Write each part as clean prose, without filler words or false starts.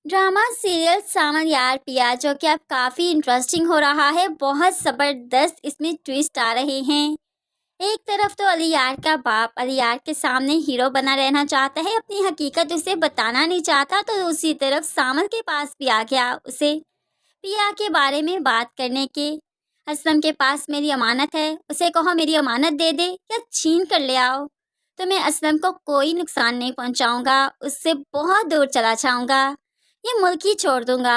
Drama serial सावन यार पिया जो कि अब काफ़ी इंटरेस्टिंग हो रहा है। बहुत ज़बरदस्त इसमें ट्विस्ट आ रहे हैं। एक तरफ तो अली यार का बाप अली यार के सामने हीरो बना रहना चाहता है, अपनी हकीकत उसे बताना नहीं चाहता। तो दूसरी तरफ सावन के पास भी आ गया उसे पिया के बारे में बात करने के। असलम के पास मेरी अमानत है, उसे कहो मेरी अमानत दे दे या छीन कर ले आओ, तो मैं असलम को कोई नुकसान नहीं पहुंचाऊंगा, उससे बहुत दूर चला जाऊंगा, ये मुल्क ही छोड़ दूंगा।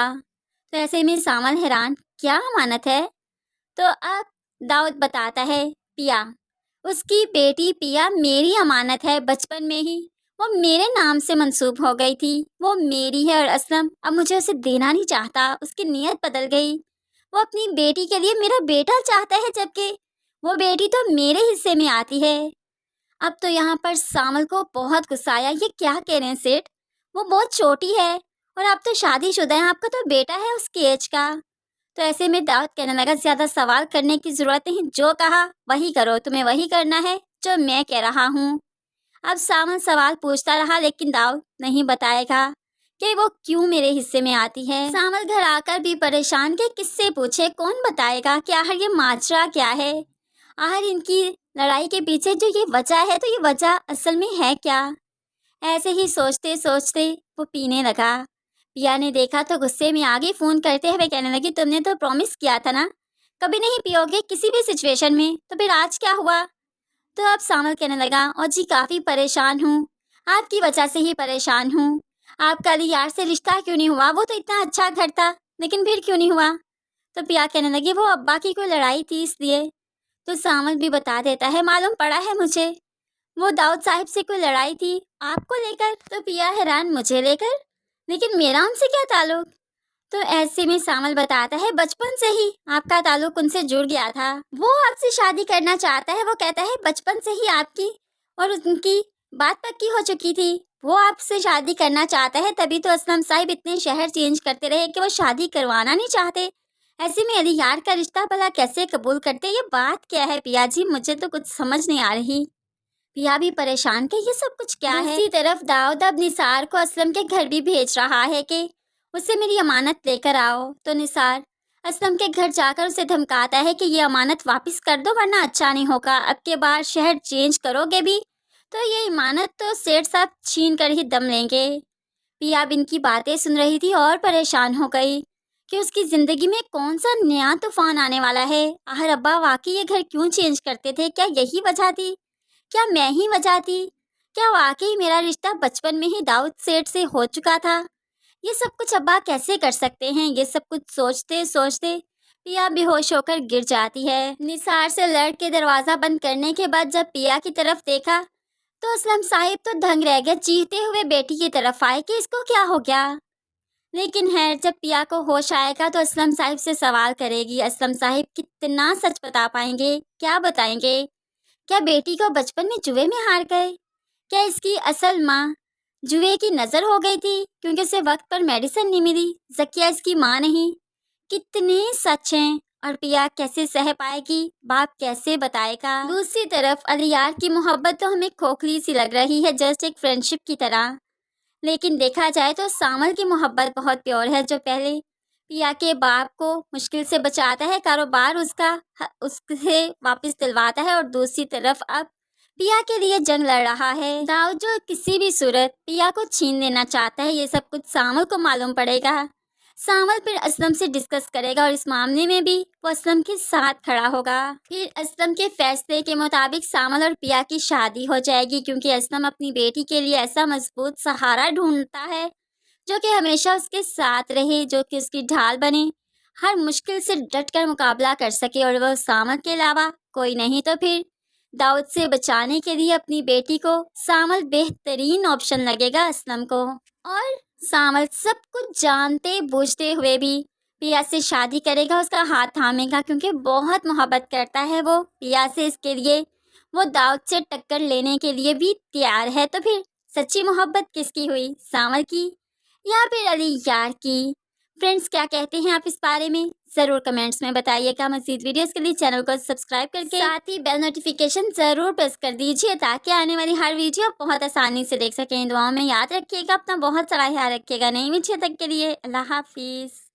तो ऐसे में सावन हैरान, क्या अमानत है? तो अब दाऊद बताता है, पिया उसकी बेटी पिया मेरी अमानत है। बचपन में ही वो मेरे नाम से मंसूब हो गई थी, वो मेरी है। और असलम अब मुझे उसे देना नहीं चाहता, उसकी नीयत बदल गई। वो अपनी बेटी के लिए मेरा बेटा चाहता है, जबकि वो बेटी तो मेरे हिस्से में आती है। अब तो यहाँ पर सामल को बहुत गुस्सा आया, ये क्या कह रहे हैं सेठ, वो बहुत छोटी है और आप तो शादीशुदा हैं, आपका तो बेटा है उसकी एज का। तो ऐसे में दाऊद कहने लगा, ज्यादा सवाल करने की जरूरत नहीं, जो कहा वही करो, तुम्हें वही करना है जो मैं कह रहा हूँ। अब सावन सवाल पूछता रहा लेकिन दाऊद नहीं बताएगा कि वो क्यों मेरे हिस्से में आती है। सामल घर आकर भी परेशान के किससे पूछे, कौन बताएगा कि आखिर ये माजरा क्या है, आखिर इनकी लड़ाई के पीछे जो ये वजह है, तो ये वजह असल में है क्या। ऐसे ही सोचते सोचते वो पीने लगा। पिया ने देखा तो गुस्से में आ गई, फोन करते हुए कहने लगी, तुमने तो प्रॉमिस किया था ना कभी नहीं पियोगे किसी भी सिचुएशन में, तो फिर आज क्या हुआ? तो अब सामल कहने लगा, और जी काफ़ी परेशान हूँ, आपकी वजह से ही परेशान हूँ। आपका अली यार से रिश्ता क्यों नहीं हुआ? वो तो इतना अच्छा घर था, लेकिन फिर क्यों नहीं हुआ? तो पिया कहने लगी, वो अब्बा की कोई लड़ाई थी इसलिए। तो सामल भी बता देता है, मालूम पड़ा है मुझे, वो दाऊद साहिब से कोई लड़ाई थी आपको लेकर। तो पिया हैरान, मुझे लेकर? लेकिन मेरा उनसे क्या ताल्लुक? तो ऐसे में सामल बताता है, बचपन से ही आपका ताल्लुक उनसे जुड़ गया था, वो आपसे शादी करना चाहता है। वो कहता है बचपन से ही आपकी और उनकी बात पक्की हो चुकी थी, वो आपसे शादी करना चाहता है। तभी तो असलम साहिब इतने शहर चेंज करते रहे कि वो शादी करवाना नहीं चाहते। ऐसे में अली यार का रिश्ता भला कैसे कबूल करते? ये बात क्या है पिया जी, मुझे तो कुछ समझ नहीं आ रही। पिया भी परेशान कि ये सब कुछ क्या है। दूसरी तरफ दाऊद अब निसार को असलम के घर भी भेज रहा है कि उसे मेरी अमानत लेकर आओ। तो निसार असलम के घर जाकर उसे धमकाता है कि ये अमानत वापस कर दो वरना अच्छा नहीं होगा, अब के बाद शहर चेंज करोगे भी तो ये अमानत तो सेठ साहब छीन कर ही दम लेंगे। पिया अब इनकी बातें सुन रही थी और परेशान हो गई कि उसकी जिंदगी में कौन सा नया तूफान आने वाला है। आखिर अब्बा वाकई ये घर क्यों चेंज करते थे? क्या यही वजह थी? क्या मैं ही वजह थी? क्या वाकई मेरा रिश्ता बचपन में ही दाऊद सेठ से हो चुका था? ये सब कुछ अब्बा कैसे कर सकते हैं? ये सब कुछ सोचते सोचते पिया बेहोश होकर गिर जाती है। निसार से लड़ के दरवाजा बंद करने के बाद जब पिया की तरफ देखा तो असलम साहिब तो दंग रह गए, चीखते हुए बेटी की तरफ आए कि इसको क्या हो गया। लेकिन है जब पिया को होश आएगा तो असलम साहिब से सवाल करेगी। असलम साहिब कितना सच बता पाएंगे? क्या बताएंगे? क्या बेटी को बचपन में जुए में हार गए? क्या इसकी असल माँ जुए की नजर हो गई थी क्योंकि उसे वक्त पर मेडिसिन नहीं मिली? जकिया इसकी माँ नहीं? कितने सच हैं और पिया कैसे सह पाएगी? बाप कैसे बताएगा? दूसरी तरफ अलियार की मोहब्बत तो हमें खोखली सी लग रही है, जस्ट एक फ्रेंडशिप की तरह। लेकिन देखा जाए तो सामल की मोहब्बत बहुत प्योर है, जो पहले पिया के बाप को मुश्किल से बचाता है, कारोबार उससे वापस दिलवाता है, और दूसरी तरफ अब पिया के लिए जंग लड़ रहा है दाऊद, जो किसी भी सूरत पिया को छीन लेना चाहता है। ये सब कुछ सामल को मालूम पड़ेगा। सामल फिर असलम से डिस्कस करेगा और इस मामले में भी वो असलम के साथ खड़ा होगा। फिर असलम के फैसले के मुताबिक सामल और पिया की शादी हो जाएगी, क्योंकि असलम अपनी बेटी के लिए ऐसा मजबूत सहारा ढूंढता है जो कि हमेशा उसके साथ रहे, जो कि उसकी ढाल बने, हर मुश्किल से डट कर मुकाबला कर सके। और वह सामल के अलावा कोई नहीं। तो फिर दाऊद से बचाने के लिए अपनी बेटी को सामल बेहतरीन ऑप्शन लगेगा असलम को। और सामल सब कुछ जानते बूझते हुए भी पिया से शादी करेगा, उसका हाथ थामेगा, क्योंकि बहुत मोहब्बत करता है वो पिया से। इसके लिए वो दाऊद से टक्कर लेने के लिए भी तैयार है। तो फिर सच्ची मोहब्बत किसकी हुई, सामल की या फिर अली यार की? फ्रेंड्स, क्या कहते हैं आप इस बारे में? ज़रूर कमेंट्स में बताइएगा। मज़ीद वीडियोस के लिए चैनल को सब्सक्राइब करके साथ ही बेल नोटिफिकेशन ज़रूर प्रेस कर दीजिए ताकि आने वाली हर वीडियो आप बहुत आसानी से देख सकें। दुआओं में याद रखिएगा, अपना बहुत सारा ख्याल रखिएगा। नई वीडियो तक के लिए अल्लाह हाफिज़।